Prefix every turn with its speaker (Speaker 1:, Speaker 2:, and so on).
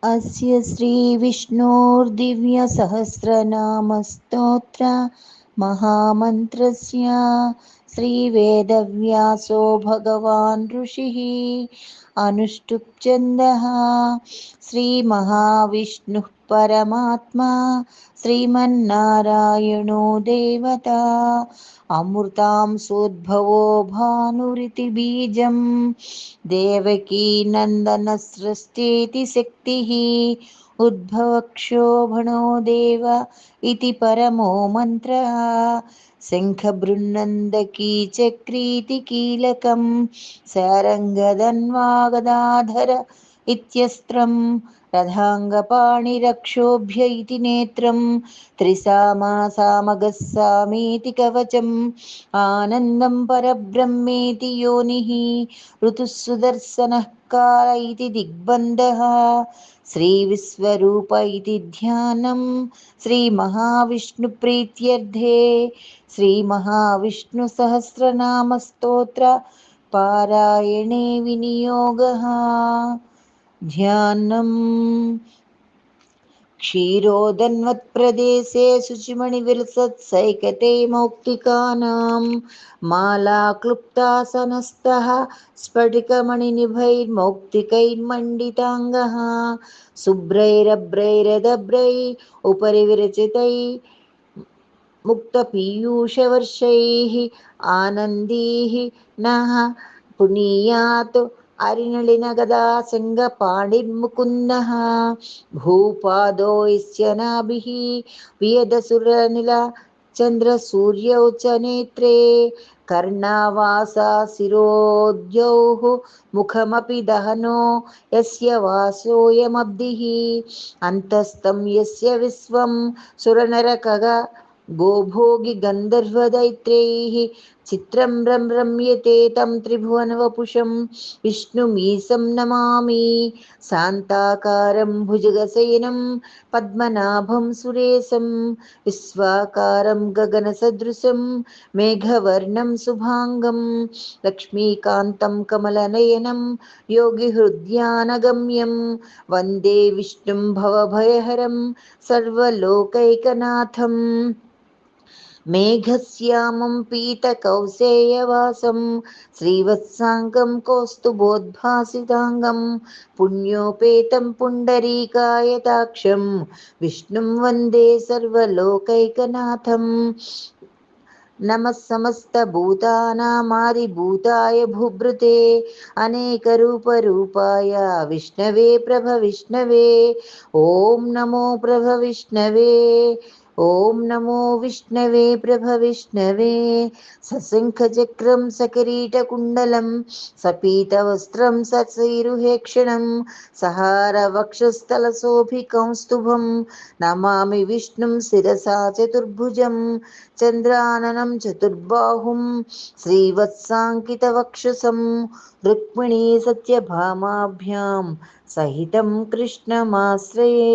Speaker 1: अस्य श्रीविष्णोर्दिव्यसहस्रनामस्तोत्र महामन्त्रस्य श्रीवेदव्यासो भगवान् ऋषिः अनुष्टुप् छन्दः। श्रीमहाविष्णुः परमात्मा श्रीमन्नारायणो देवता अमृतां सोद्भवो भानुरिति बीजं देवकी नन्दनसृष्टेति शक्तिः उद्भवक्षोभणो देव इति परमो मन्त्रः शङ्खबृन्नन्दकी चक्रीति कीलकं सारङ्गधन्वागदाधर इत्यस्त्रं रथाङ्गपाणिरक्षोभ्य इति नेत्रं त्रिसामासामगस्सामीति कवचम् आनन्दं परब्रह्मेति योनिः ऋतुः सुदर्शनः काल इति दिग्बन्धः श्रीविश्वरूप इति ध्यानं श्रीमहाविष्णुप्रीत्यर्थे श्रीमहाविष्णुसहस्रनामस्तोत्र पारायणे विनियोगः। ध्यानम् क्षीरोदन्वत्प्रदेशे शुचिमणिविलसत्सैकते मौक्तिकानां माला क्लुप्तासनस्तः स्फटिकमणिनिभैर्मौक्तिकैर्मण्डिताङ्गः शुभ्रैरभ्रैरदभ्रै उपरि विरचितै मुक्तपीयूषवर्षैः आनन्दीः नः पुनीयात् अरिनलिनगदासङ्गपाणिर्मुकुन्दः भूपादो यस्य नाभिः वियदसुरनिल चन्द्रसूर्यौ च नेत्रे कर्णावासा शिरोद्यौः मुखमपि दहनो यस्य वासोऽयमब्धिः अन्तस्तं यस्य विश्वं सुरनरखग गोभोगि गन्धर्वदैत्रैः चित्रं रम्यते तं त्रिभुवनवपुषं विष्णुमीशं नमामि शान्ताकारं भुजगशयनं पद्मनाभं सुरेशं विश्वाकारं गगनसदृशं मेघवर्णं शुभाङ्गं लक्ष्मीकान्तं कमलनयनं योगिहृद्यानगम्यं वन्दे विष्णुं भवभयहरं सर्वलोकैकनाथम् मेघश्यामं पीतकौसेयवासं श्रीवत्साङ्गं कौस्तुभोद्भासिताङ्गं पुण्योपेतं पुण्डरीकायताक्षं विष्णुं वन्दे सर्वलोकैकनाथं नमः समस्तभूतानामादिभूताय भूभृते अनेकरूपरूपाय विष्णवे प्रभविष्णवे ॐ नमो प्रभविष्णवे ॐ नमो विष्णवे प्रभविष्णवे सशङ्खचक्रं सकिरीटकुण्डलं सपीतवस्त्रं सत्सैरुहेक्षणं सहारवक्षस्थलशोभिकौस्तुभं नमामि विष्णुं शिरसा चतुर्भुजं चन्द्राननं चतुर्बाहुं श्रीवत्साङ्कितवक्षसं रुक्मिणी सत्यभामाभ्यां सहितं कृष्णमाश्रये।